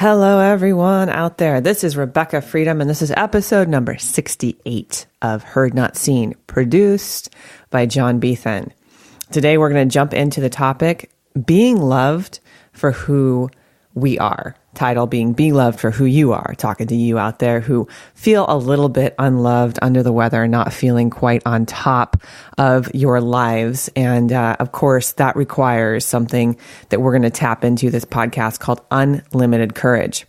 Hello, everyone out there. This is Rebecca Freedom, and this is episode number 68 of Heard Not Seen, produced by John Beethan. Today, we're going to jump into the topic, being loved for who we are. Title being, Be Loved for Who You Are. Talking to you out there who feel a little bit unloved, under the weather, not feeling quite on top of your lives. And of course, that requires something that we're going to tap into this podcast called unlimited courage.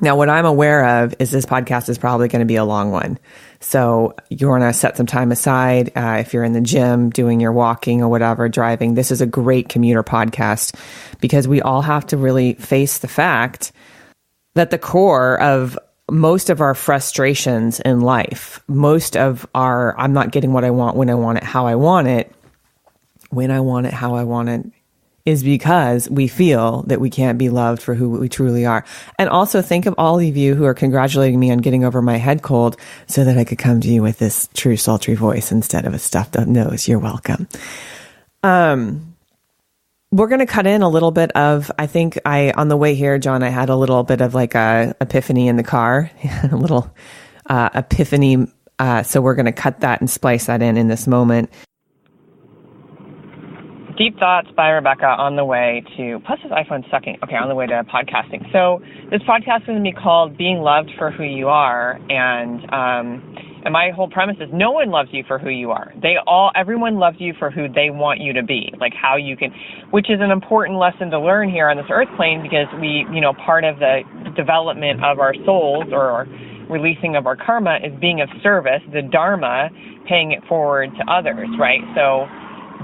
Now, what I'm aware of is this podcast is probably going to be a long one. So you want to set some time aside. If you're in the gym, doing your walking or whatever, driving, this is a great commuter podcast because we all have to really face the fact that the core of most of our frustrations in life, most of our, I'm not getting what I want when I want it, how I want it, when I want it, how I want it, is because we feel that we can't be loved for who we truly are. And also think of all of you who are congratulating me on getting over my head cold so that I could come to you with this true sultry voice instead of a stuffed up nose. You're welcome. We're going to cut in a little bit of, on the way here, John, I had a little bit of like a epiphany in the car, a little epiphany. So we're going to cut that and splice that in this moment. Deep Thoughts by Rebecca on the way to, plus this iPhone's sucking. Okay, on the way to podcasting. So this podcast is going to be called Being Loved for Who You Are. And my whole premise is no one loves you for who you are. Everyone loves you for who they want you to be, like how you can, which is an important lesson to learn here on this earth plane because part of the development of our souls or releasing of our karma is being of service, the dharma, paying it forward to others, right? So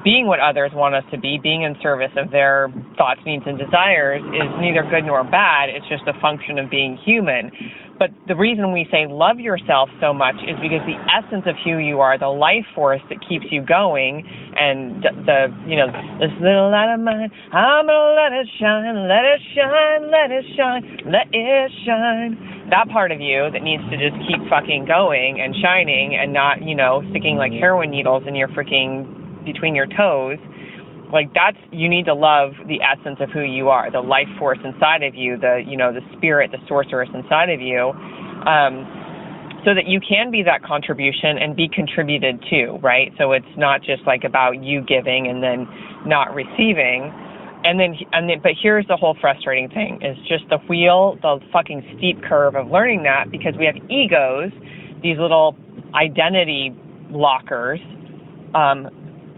being what others want us to be, being in service of their thoughts, needs, and desires is neither good nor bad. It's just a function of being human. But the reason we say love yourself so much is because the essence of who you are, the life force that keeps you going, and this little light of mine, I'm gonna let it shine, let it shine, let it shine, let it shine. That part of you that needs to just keep fucking going and shining and not, sticking like heroin needles in your freaking between your toes, like you need to love the essence of who you are, the life force inside of you, the spirit, the sorceress inside of you, so that you can be that contribution and be contributed to, right? So it's not just like about you giving and then not receiving. But here's the whole frustrating thing is just the fucking steep curve of learning that because we have egos, these little identity lockers,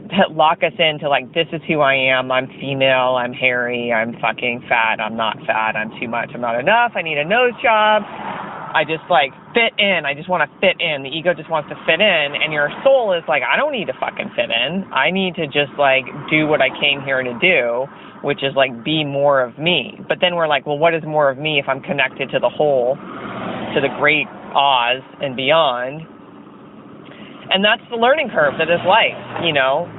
that lock us into like, this is who I am. I'm female. I'm hairy. I'm fucking fat. I'm not fat. I'm too much. I'm not enough. I need a nose job. I just like fit in. I just want to fit in. The ego just wants to fit in. And your soul is like, I don't need to fucking fit in. I need to just like do what I came here to do, which is like be more of me. But then we're like, well, what is more of me if I'm connected to the whole, to the great Oz and beyond? And that's the learning curve that is life,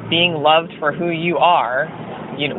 being loved for who you are.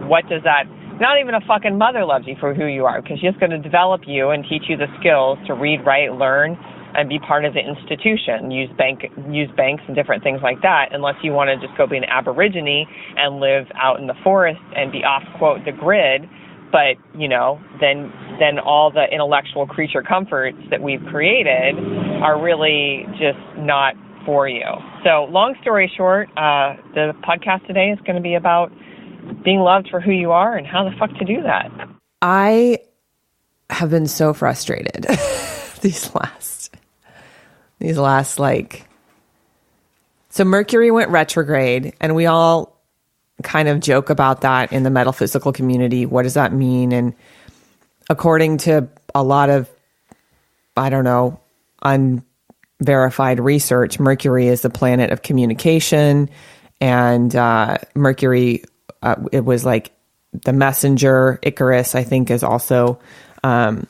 What does that, not even a fucking mother loves you for who you are because she's going to develop you and teach you the skills to read, write, learn, and be part of the institution, use banks and different things like that, unless you want to just go be an aborigine and live out in the forest and be off, quote, the grid. But, then all the intellectual creature comforts that we've created are really just not for you. So long story short, the podcast today is going to be about being loved for who you are and how the fuck to do that. I have been so frustrated these last so Mercury went retrograde and we all kind of joke about that in the metaphysical community. What does that mean? And according to a lot of, unverified research, Mercury is the planet of communication, and Mercury, it was like the messenger. Icarus, I think, is also part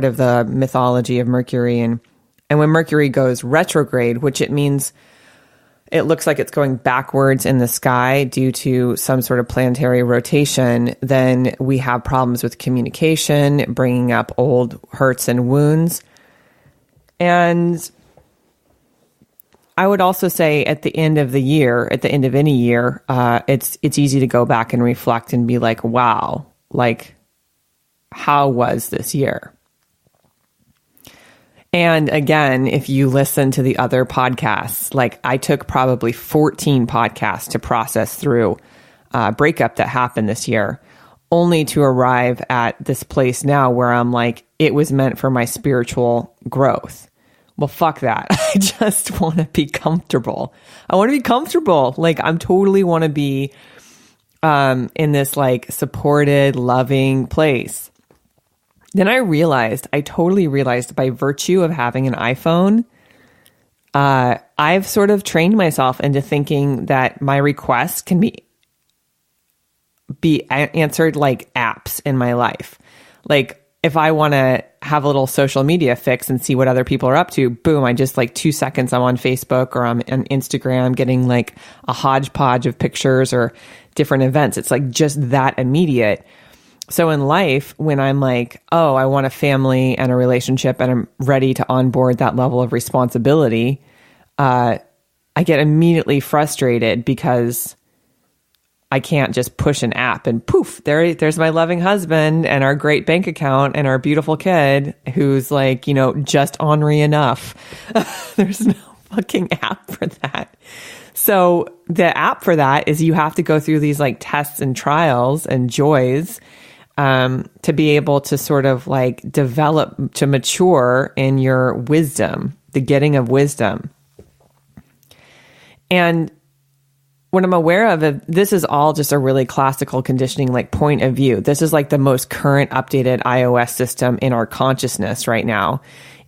of the mythology of Mercury. And when Mercury goes retrograde, which it means it looks like it's going backwards in the sky due to some sort of planetary rotation, then we have problems with communication, bringing up old hurts and wounds. And I would also say at the end of the year, at the end of any year, it's easy to go back and reflect and be like, wow, like how was this year? And again, if you listen to the other podcasts, like I took probably 14 podcasts to process through a breakup that happened this year, only to arrive at this place now where I'm like, it was meant for my spiritual growth. Well, fuck that. I just want to be comfortable. I want to be comfortable. Like I'm totally want to be in this like supported, loving place. Then I totally realized by virtue of having an iPhone, I've sort of trained myself into thinking that my requests can be answered like apps in my life. Like if I want to have a little social media fix and see what other people are up to, boom, I just like 2 seconds I'm on Facebook or I'm on Instagram getting like a hodgepodge of pictures or different events. It's like just that immediate. So in life, when I'm like, oh, I want a family and a relationship and I'm ready to onboard that level of responsibility, I get immediately frustrated because I can't just push an app and poof, there's my loving husband and our great bank account and our beautiful kid who's like, just ornery enough. There's no fucking app for that. So the app for that is you have to go through these like tests and trials and joys to be able to sort of like develop, to mature in your wisdom, the getting of wisdom. And what I'm aware of, this is all just a really classical conditioning, like point of view. This is like the most current updated iOS system in our consciousness right now,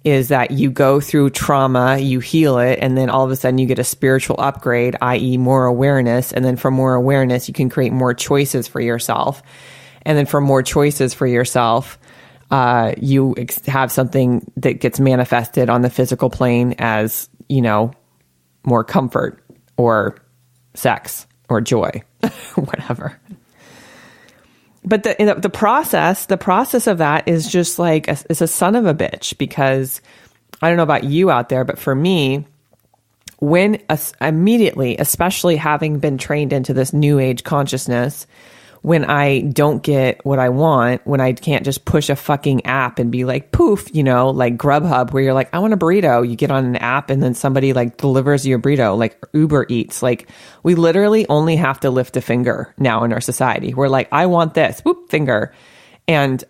is that you go through trauma, you heal it, and then all of a sudden you get a spiritual upgrade, i.e. more awareness. And then from more awareness, you can create more choices for yourself. And then from more choices for yourself, you have something that gets manifested on the physical plane as, more comfort or sex or joy, whatever. But the process of that is just like, it's a son of a bitch, because I don't know about you out there, but for me, when immediately, especially having been trained into this new age consciousness, when I don't get what I want, when I can't just push a fucking app and be like, poof, like Grubhub, where you're like, I want a burrito. You get on an app and then somebody like delivers you a burrito, like Uber Eats. Like we literally only have to lift a finger now in our society. We're like, I want this, whoop, finger. And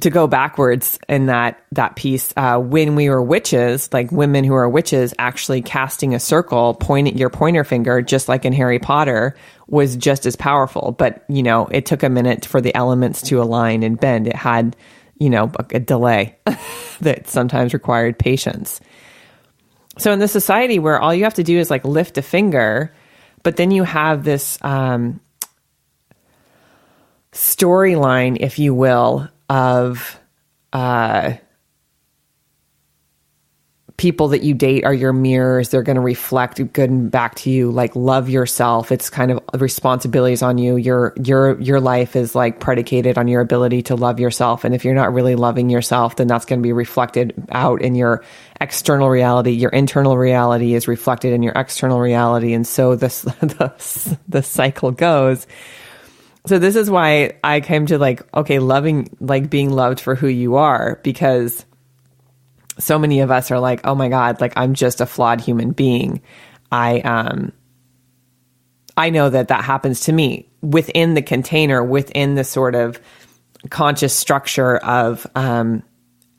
to go backwards in that piece, when we were witches, like women who are witches, actually casting a circle, pointing your pointer finger, just like in Harry Potter, was just as powerful. But, it took a minute for the elements to align and bend. It had, a delay that sometimes required patience. So in this society where all you have to do is like lift a finger, but then you have this storyline, if you will, of people that you date are your mirrors. They're going to reflect good and back to you. Like, love yourself. It's kind of responsibilities on you. Your life is like predicated on your ability to love yourself. And if you're not really loving yourself, then that's going to be reflected out in your external reality. Your internal reality is reflected in your external reality. And so the cycle goes. So this is why I came to like, okay, loving, like being loved for who you are, because so many of us are like, oh my God, like I'm just a flawed human being. I know that happens to me within the container, within the sort of conscious structure of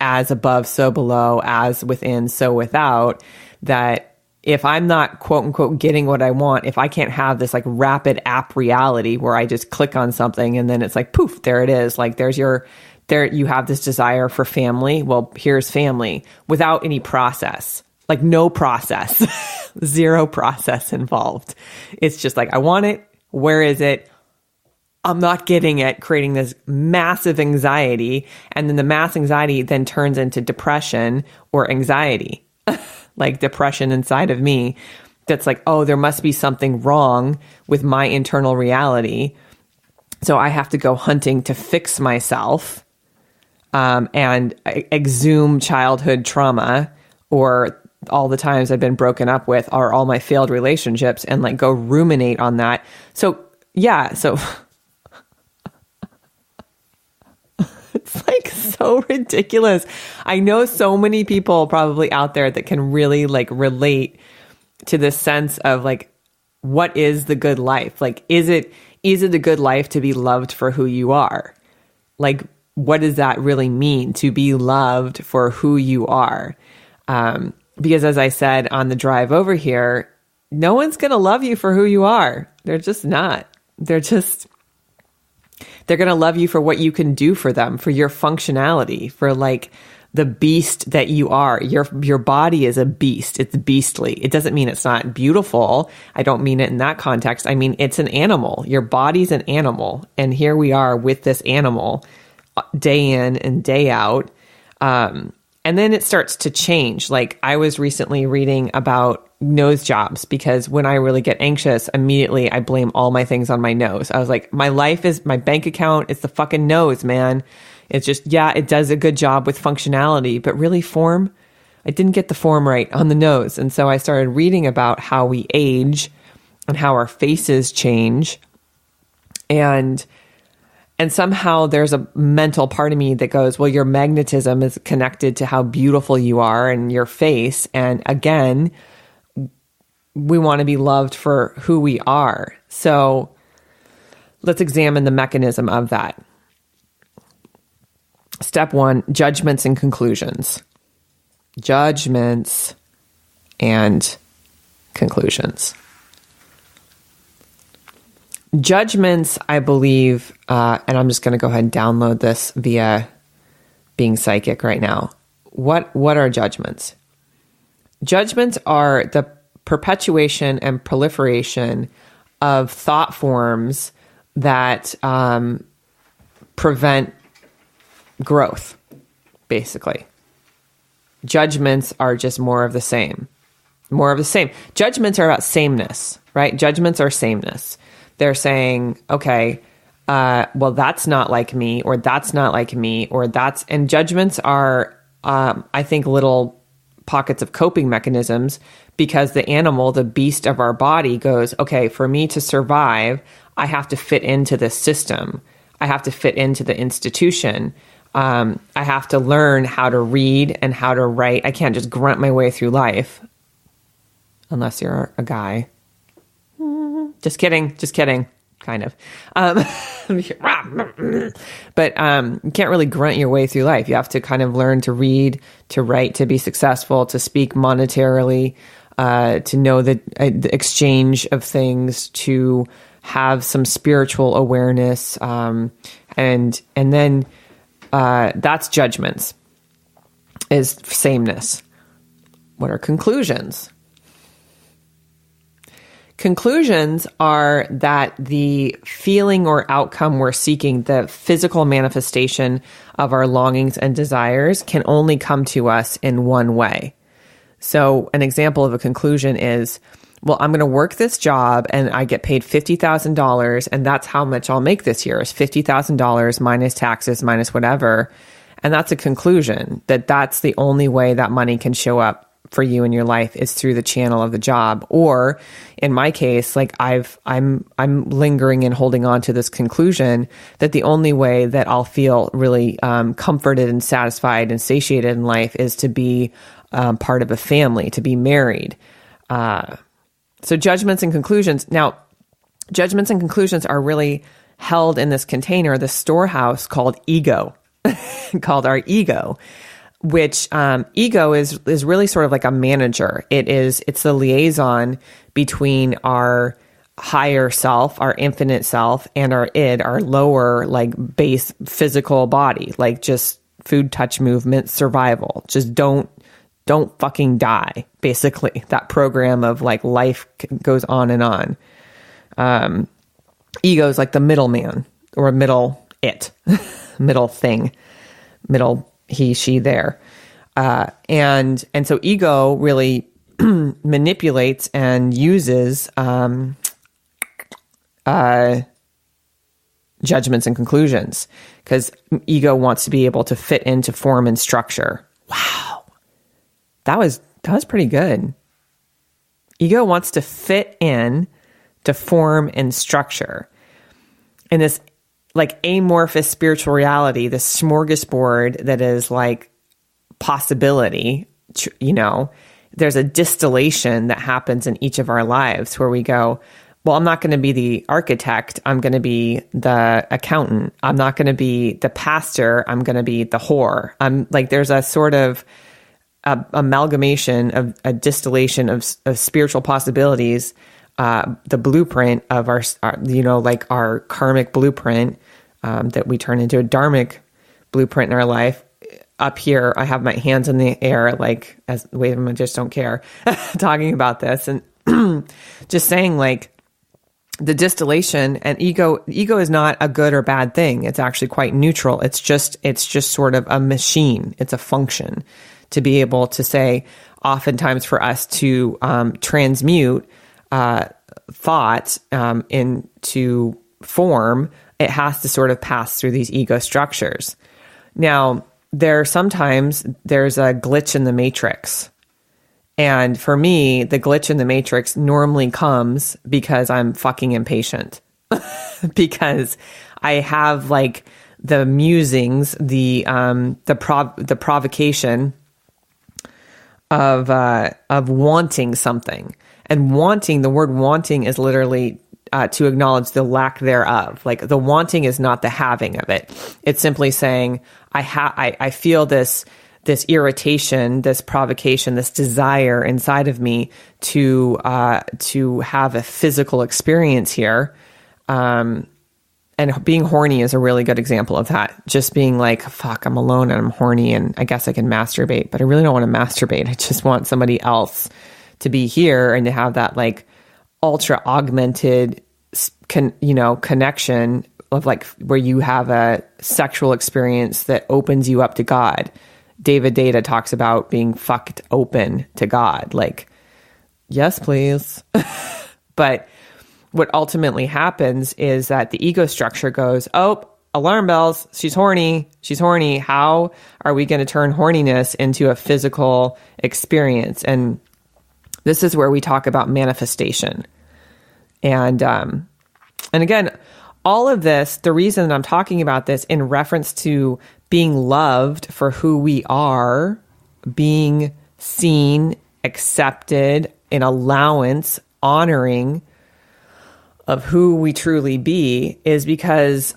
as above, so below, as within, so without, that if I'm not quote unquote getting what I want, if I can't have this like rapid app reality where I just click on something and then it's like, poof, there it is. Like you have this desire for family. Well, here's family without any process, like no process, zero process involved. It's just like, I want it. Where is it? I'm not getting it, creating this massive anxiety. And then the mass anxiety then turns into depression or anxiety. Like depression inside of me that's like, oh, there must be something wrong with my internal reality. So I have to go hunting to fix myself and exhume childhood trauma or all the times I've been broken up with or all my failed relationships and like go ruminate on that. So yeah, so so ridiculous. I know so many people probably out there that can really like relate to this sense of like, what is the good life? Like, is it a good life to be loved for who you are? Like, what does that really mean to be loved for who you are? Because as I said on the drive over here, no one's going to love you for who you are. They're just not. They're going to love you for what you can do for them, for your functionality, for like the beast that you are. Your body is a beast. It's beastly. It doesn't mean it's not beautiful. I don't mean it in that context. I mean, it's an animal. Your body's an animal. And here we are with this animal day in and day out. And then it starts to change. Like I was recently reading about nose jobs because when I really get anxious, immediately I blame all my things on my nose. I was like, my life is my bank account. It's the fucking nose, man. It's just, yeah, it does a good job with functionality, but really form, I didn't get the form right on the nose. And so I started reading about how we age and how our faces change. And somehow there's a mental part of me that goes, well, your magnetism is connected to how beautiful you are and your face. And again, we want to be loved for who we are. So let's examine the mechanism of that. Step 1, judgments and conclusions. Judgments and conclusions. Judgments, I believe, and I'm just going to go ahead and download this via Being Psychic right now. What are judgments? Judgments are the perpetuation and proliferation of thought forms that prevent growth, basically. Judgments are just more of the same. More of the same. Judgments are about sameness, right? Judgments are sameness. They're saying, okay, well, that's not like me, or that's not like me, or that's, and judgments are, I think, little pockets of coping mechanisms because the animal, the beast of our body goes, okay, for me to survive, I have to fit into this system. I have to fit into the institution. I have to learn how to read and how to write. I can't just grunt my way through life unless you're a guy. Just kidding, kind of. But you can't really grunt your way through life. You have to kind of learn to read, to write, to be successful, to speak monetarily, to know the exchange of things, to have some spiritual awareness, and then that's judgments, is sameness. What are conclusions? Conclusions are that the feeling or outcome we're seeking, the physical manifestation of our longings and desires, can only come to us in one way. So an example of a conclusion is, well, I'm going to work this job and I get paid $50,000 and that's how much I'll make this year is $50,000 minus taxes, minus whatever. And that's a conclusion that that's the only way that money can show up for you in your life is through the channel of the job. Or in my case, like I'm lingering and holding on to this conclusion that the only way that I'll feel really comforted and satisfied and satiated in life is to be part of a family, to be married. So judgments and conclusions. Now, judgments and conclusions are really held in this container, this storehouse called ego, called our ego. Which ego is really sort of like a manager. It's the liaison between our higher self, our infinite self, and our id, our lower like base physical body, like just food, touch, movement, survival. Just don't fucking die. Basically, that program of like life goes on and on. Ego is like the middleman or middle it, middle thing, middle he, she, there. And so ego really manipulates and uses judgments and conclusions because ego wants to be able to fit into form and structure. Wow. That was pretty good. Ego wants to fit in to form and structure. And this like amorphous spiritual reality, this smorgasbord that is like possibility, there's a distillation that happens in each of our lives where we go, well, I'm not going to be the architect. I'm going to be the accountant. I'm not going to be the pastor. I'm going to be the whore. I'm like, there's a sort of amalgamation of a distillation of spiritual possibilities, the blueprint of our like our karmic blueprint, that we turn into a dharmic blueprint in our life. Up here, I have my hands in the air, like, wait a minute, just don't care, talking about this and just saying like the distillation and ego is not a good or bad thing. It's actually quite neutral. It's just sort of a machine. It's a function to be able to say, oftentimes for us to transmute thought into form, it has to sort of pass through these ego structures. Now, there's a glitch in the matrix. And for me, the glitch in the matrix normally comes because I'm fucking impatient. Because I have like the musings, the provocation of wanting something. And wanting, the word wanting is literally to acknowledge the lack thereof. Like the wanting is not the having of it. It's simply saying, I feel this irritation, this provocation, this desire inside of me to have a physical experience here. And being horny is a really good example of that. Just being like, fuck, I'm alone and I'm horny and I guess I can masturbate, but I really don't want to masturbate. I just want somebody else to be here and to have that like ultra augmented, connection of like where you have a sexual experience that opens you up to God. David Data talks about being fucked open to God. Like, yes, please. But what ultimately happens is that the ego structure goes, oh, alarm bells. She's horny. How are we going to turn horniness into a physical experience? And this is where we talk about manifestation. And again, all of this, the reason that I'm talking about this in reference to being loved for who we are, being seen, accepted, in allowance, honoring of who we truly be, is because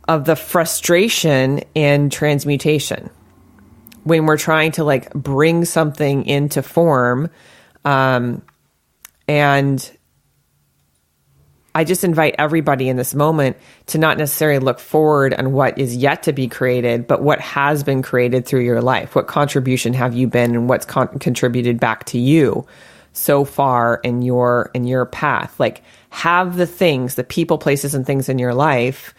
of the frustration in transmutation. When we're trying to like bring something into form, and I just invite everybody in this moment to not necessarily look forward on what is yet to be created, but what has been created through your life. What contribution have you been, and what's contributed back to you so far in your path? Like, have the things, the people, places, and things in your life,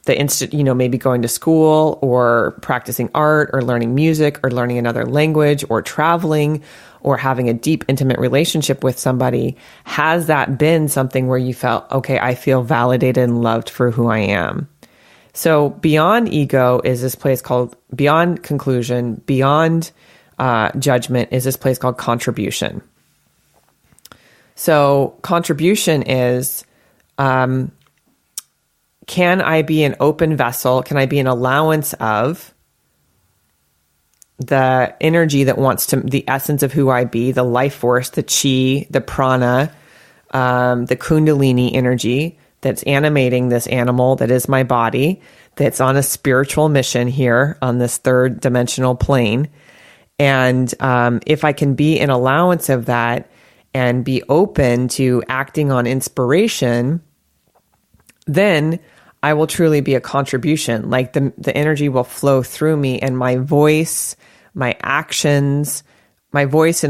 maybe going to school or practicing art or learning music or learning another language or traveling or having a deep, intimate relationship with somebody. Has that been something where you felt, okay, I feel validated and loved for who I am? So beyond ego is this place called, beyond conclusion, beyond judgment is this place called contribution. So contribution is, can I be an open vessel? Can I be an allowance of the energy that wants to, the essence of who I be, the life force, the chi, the prana, the kundalini energy that's animating this animal that is my body, that's on a spiritual mission here on this third dimensional plane. And if I can be an allowance of that and be open to acting on inspiration, then I will truly be a contribution. Like the energy will flow through me, and my voice, my actions, and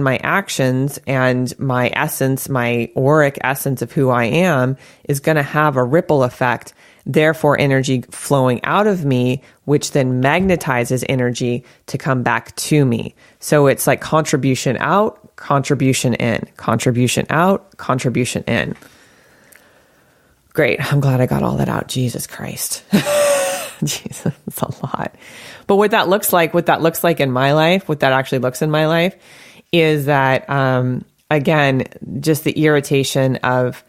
my essence, my auric essence of who I am is going to have a ripple effect. Therefore, energy flowing out of me, which then magnetizes energy to come back to me. So it's like contribution out, contribution in, contribution out, contribution in. Great. I'm glad I got all that out. Jesus Christ. Jesus, it's a lot. But what that looks like in my life, what that actually looks in my life is that, again, just the irritation of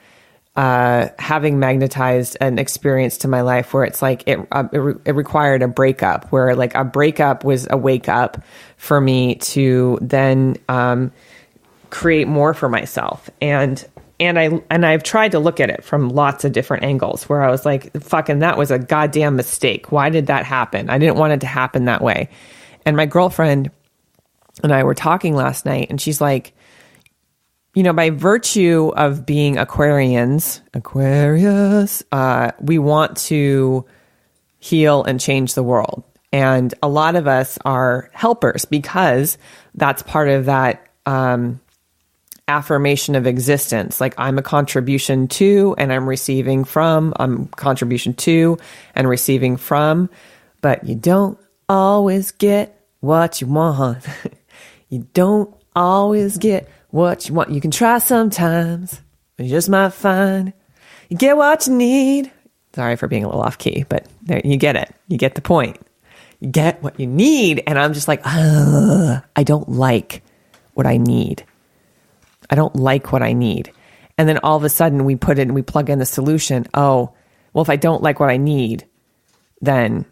having magnetized an experience to my life where it's like it required a breakup, where like a breakup was a wake up for me to then create more for myself. And I've tried to look at it from lots of different angles, where I was like, fucking, that was a goddamn mistake. Why did that happen? I didn't want it to happen that way. And my girlfriend and I were talking last night, and she's like, you know, by virtue of being Aquarius, we want to heal and change the world. And a lot of us are helpers because that's part of that affirmation of existence. Like, I'm a contribution to, and I'm receiving from. I'm contribution to and receiving from. But you don't always get what you want. You don't always get what you want. You can try sometimes, but you just might find you get what you need. Sorry for being a little off key, but there, you get it. You get the point. You get what you need. And I'm just like, I don't like what I need. I don't like what I need. And then all of a sudden we put it and we plug in the solution. Oh, well, if I don't like what I need, then,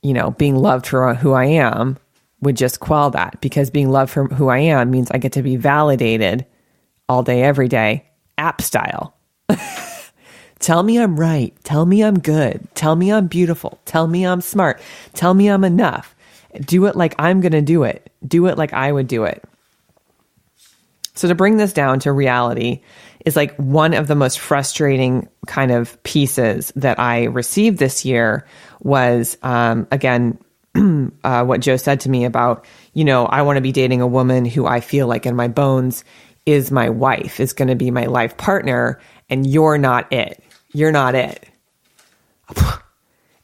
you know, being loved for who I am would just quell that, because being loved for who I am means I get to be validated all day, every day, app style. Tell me I'm right. Tell me I'm good. Tell me I'm beautiful. Tell me I'm smart. Tell me I'm enough. Do it like I'm going to do it. Do it like I would do it. So to bring this down to reality is like one of the most frustrating kind of pieces that I received this year was, again, what Joe said to me about, you know, I want to be dating a woman who I feel like in my bones is my wife, is going to be my life partner, and you're not it. You're not it.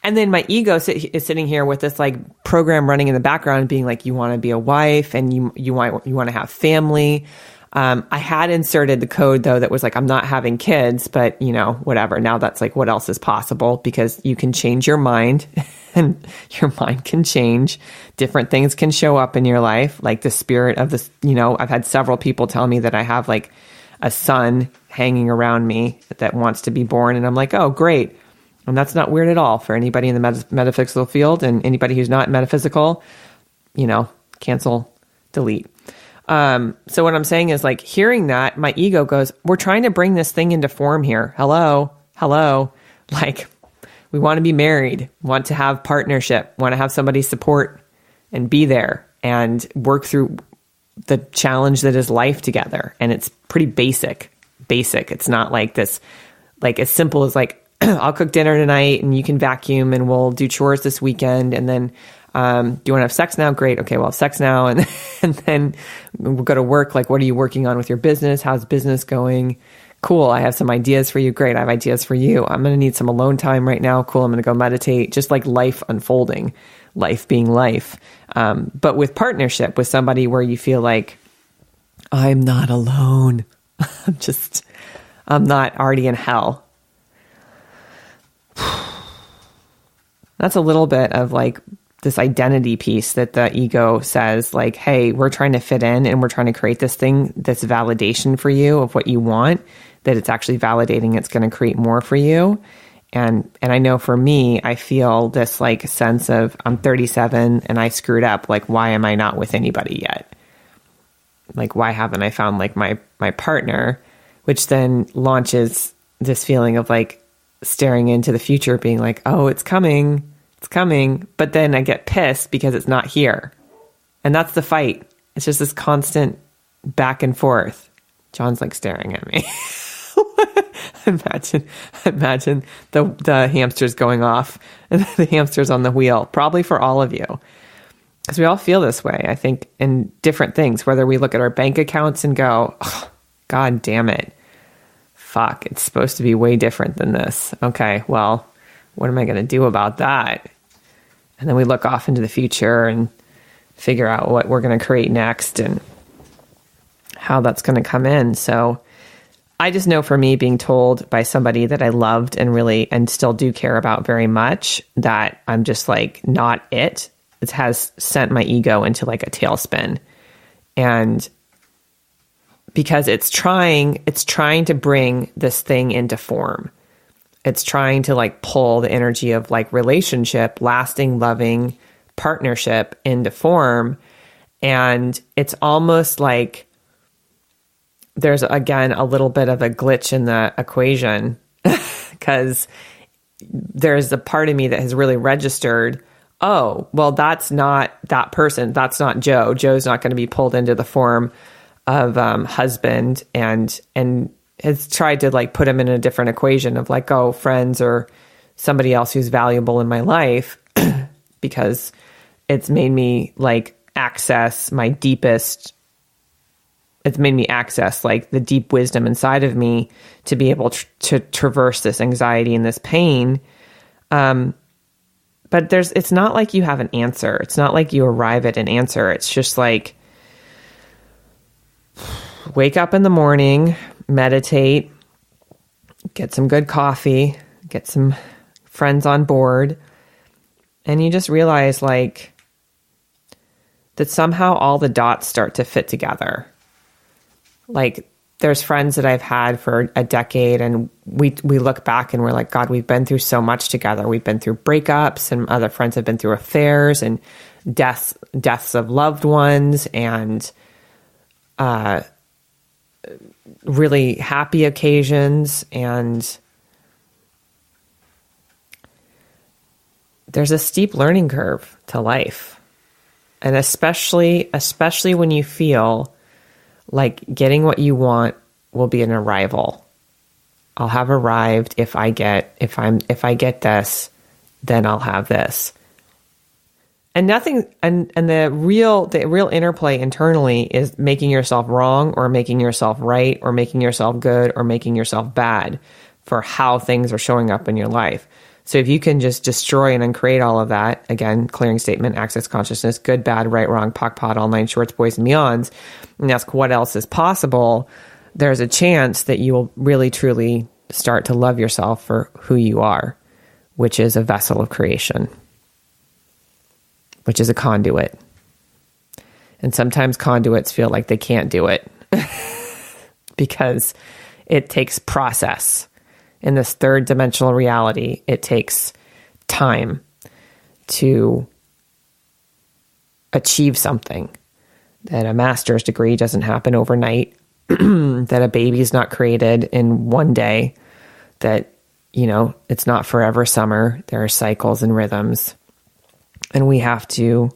And then my ego is sitting here with this like program running in the background being like, you want to be a wife and you want to have family. I had inserted the code though that was like, I'm not having kids, but you know, whatever. Now that's like, what else is possible? Because you can change your mind and your mind can change. Different things can show up in your life. Like the spirit of this, you know, I've had several people tell me that I have like a son hanging around me that wants to be born. And I'm like, oh, great. And that's not weird at all for anybody in the metaphysical field, and anybody who's not metaphysical, you know, cancel, delete. So what I'm saying is like hearing that, my ego goes, we're trying to bring this thing into form here. Hello. Like we want to be married, want to have partnership, want to have somebody support and be there and work through the challenge that is life together. And it's pretty basic. It's not like this, like as simple as like, I'll cook dinner tonight and you can vacuum and we'll do chores this weekend. And then, do you want to have sex now? Great. Okay. We'll have sex now. And then we'll go to work. Like, what are you working on with your business? How's business going? Cool. I have some ideas for you. Great. I have ideas for you. I'm going to need some alone time right now. Cool. I'm going to go meditate. Just like life unfolding, life being life. But with partnership with somebody where you feel like I'm not alone. I'm not already in hell. That's a little bit of like this identity piece that the ego says like, hey, we're trying to fit in and we're trying to create this thing, this validation for you of what you want, that it's actually validating. It's going to create more for you. And I know for me, I feel this like sense of I'm 37 and I screwed up. Like, why am I not with anybody yet? Like, why haven't I found like my partner, which then launches this feeling of like staring into the future being like, oh, it's coming. But then I get pissed because it's not here. And that's the fight. It's just this constant back and forth. John's like staring at me. Imagine the hamsters going off and the hamsters on the wheel, probably for all of you. Because we all feel this way, I think, in different things, whether we look at our bank accounts and go, oh, God damn it. Fuck, it's supposed to be way different than this. Okay, well, what am I going to do about that? And then we look off into the future and figure out what we're going to create next and how that's going to come in. So I just know for me, being told by somebody that I loved and really and still do care about very much that I'm just like not it has sent my ego into like a tailspin. And because it's trying to bring this thing into form. It's trying to like pull the energy of like relationship, lasting, loving partnership into form. And it's almost like there's, again, a little bit of a glitch in the equation because there's a part of me that has really registered, oh, well, that's not that person. That's not Joe. Joe's not going to be pulled into the form of husband, and has tried to like put him in a different equation of like, oh, friends or somebody else who's valuable in my life because it's made me like access my deepest, it's made me access like the deep wisdom inside of me to be able to traverse this anxiety and this pain. But it's not like you have an answer. It's not like you arrive at an answer. It's just like, wake up in the morning, meditate, get some good coffee, get some friends on board, and you just realize like that somehow all the dots start to fit together. Like there's friends that I've had for a decade, and we look back and we're like, God, we've been through so much together. We've been through breakups, and other friends have been through affairs and deaths of loved ones, and really happy occasions. And there's a steep learning curve to life. And especially when you feel like getting what you want will be an arrival. I'll have arrived if I get this, then I'll have this. And nothing, and the real interplay internally is making yourself wrong or making yourself right or making yourself good or making yourself bad for how things are showing up in your life. So if you can just destroy and uncreate all of that, again, clearing statement, access consciousness, good, bad, right, wrong, POC, POD, all nine shorts, boys and beyonds, and ask what else is possible, there's a chance that you will really, truly start to love yourself for who you are, which is a vessel of creation, which is a conduit. And sometimes conduits feel like they can't do it because it takes process. In this third dimensional reality, it takes time to achieve something. That a master's degree doesn't happen overnight, that a baby is not created in one day, that, it's not forever summer. There are cycles and rhythms. And we have to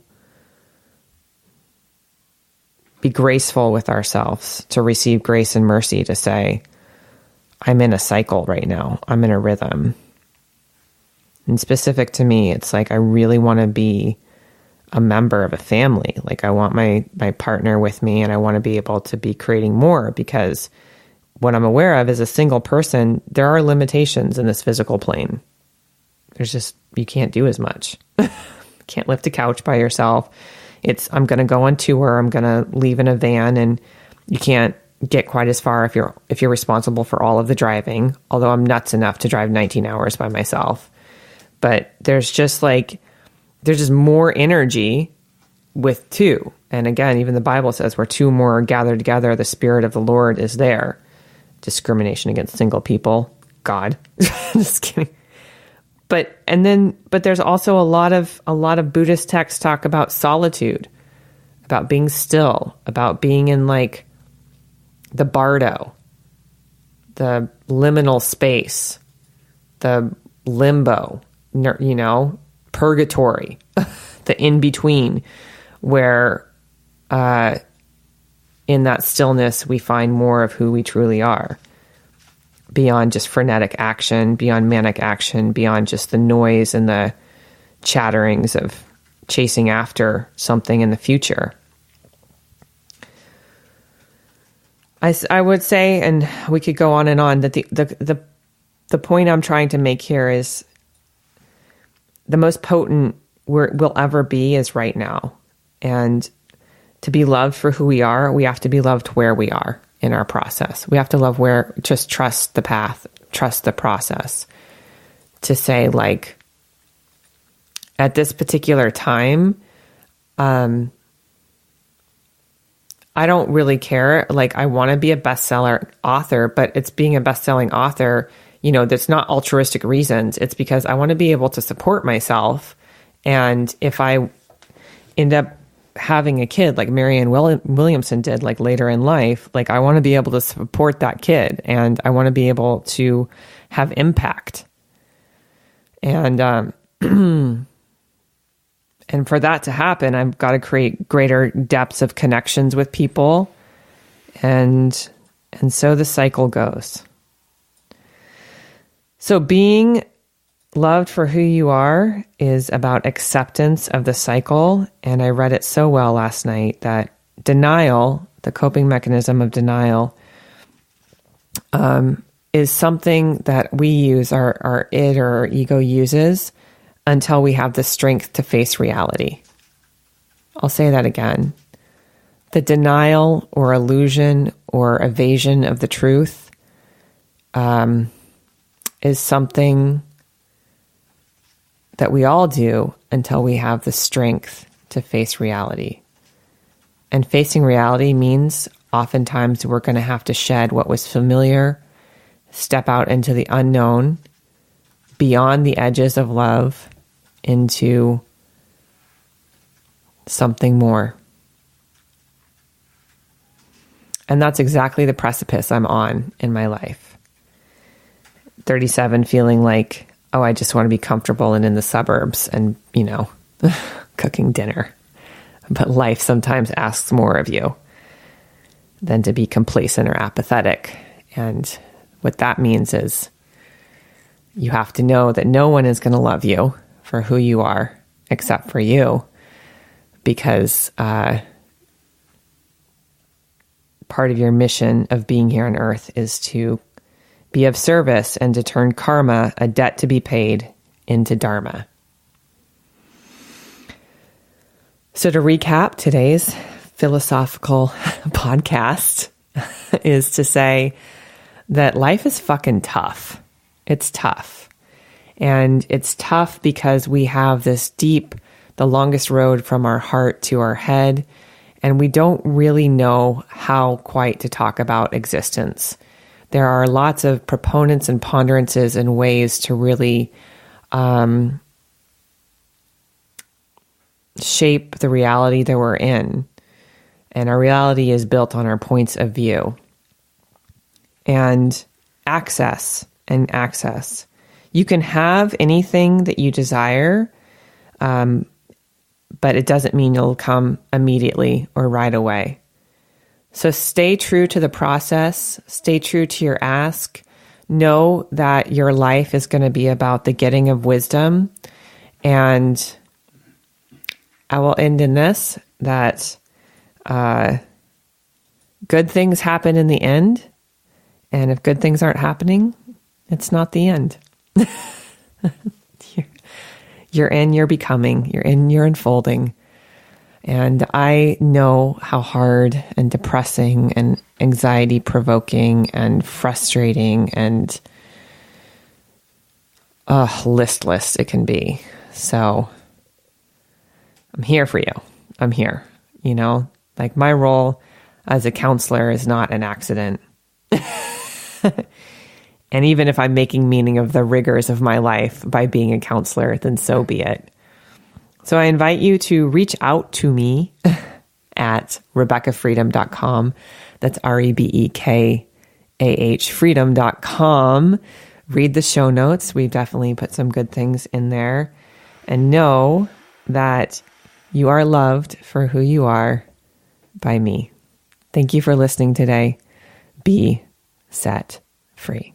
be graceful with ourselves to receive grace and mercy to say, I'm in a cycle right now. I'm in a rhythm. And specific to me, it's like I really want to be a member of a family. Like I want my partner with me, and I want to be able to be creating more, because what I'm aware of as a single person, there are limitations in this physical plane. There's just, you can't do as much. Can't lift a couch by yourself. I'm going to go on tour. I'm going to leave in a van, and you can't get quite as far if you're responsible for all of the driving, although I'm nuts enough to drive 19 hours by myself. But there's just more energy with two. And again, even the Bible says where two more are gathered together, the Spirit of the Lord is there. Discrimination against single people. God. Just kidding. But there's also a lot of Buddhist texts talk about solitude, about being still, about being in like the bardo, the liminal space, the limbo, purgatory, the in-between, where in that stillness we find more of who we truly are, beyond just frenetic action, beyond manic action, beyond just the noise and the chatterings of chasing after something in the future. I would say, and we could go on and on, that the point I'm trying to make here is the most potent we'll ever be is right now. And to be loved for who we are, we have to be loved where we are in our process. We have to just trust the path, trust the process. To say, like, at this particular time, I don't really care. Like, I want to be a bestseller author, but it's being a best-selling author, that's not altruistic reasons. It's because I want to be able to support myself. And if I end up having a kid like Marianne Williamson did, like later in life, like I want to be able to support that kid, and I want to be able to have impact. And, and for that to happen, I've got to create greater depths of connections with people. And so the cycle goes. So being loved for who you are is about acceptance of the cycle. And I read it so well last night that denial, the coping mechanism of denial, is something that we use, our id or our ego uses, until we have the strength to face reality. I'll say that again. The denial or illusion or evasion of the truth is something that we all do until we have the strength to face reality. And facing reality means oftentimes we're going to have to shed what was familiar, step out into the unknown, beyond the edges of love, into something more. And that's exactly the precipice I'm on in my life. 37, feeling like, oh, I just want to be comfortable and in the suburbs and, cooking dinner. But life sometimes asks more of you than to be complacent or apathetic. And what that means is you have to know that no one is going to love you for who you are except for you, because part of your mission of being here on earth is to be of service and to turn karma, a debt to be paid, into dharma. So to recap today's philosophical podcast is to say that life is fucking tough. It's tough. And it's tough because we have this deep, the longest road from our heart to our head, and we don't really know how quite to talk about existence. There are lots of proponents and ponderances and ways to really shape the reality that we're in. And our reality is built on our points of view. And access. You can have anything that you desire, but it doesn't mean it'll come immediately or right away. So stay true to the process, stay true to your ask. Know that your life is going to be about the getting of wisdom. And I will end in this, that good things happen in the end. And if good things aren't happening, it's not the end. You're in your becoming, you're in your unfolding. And I know how hard and depressing and anxiety provoking and frustrating and listless it can be. So I'm here for you. I'm here. Like my role as a counselor is not an accident. And even if I'm making meaning of the rigors of my life by being a counselor, then so be it. So I invite you to reach out to me at RebeccaFreedom.com. That's REBEKAH freedom.com. Read the show notes. We've definitely put some good things in there. And know that you are loved for who you are by me. Thank you for listening today. Be set free.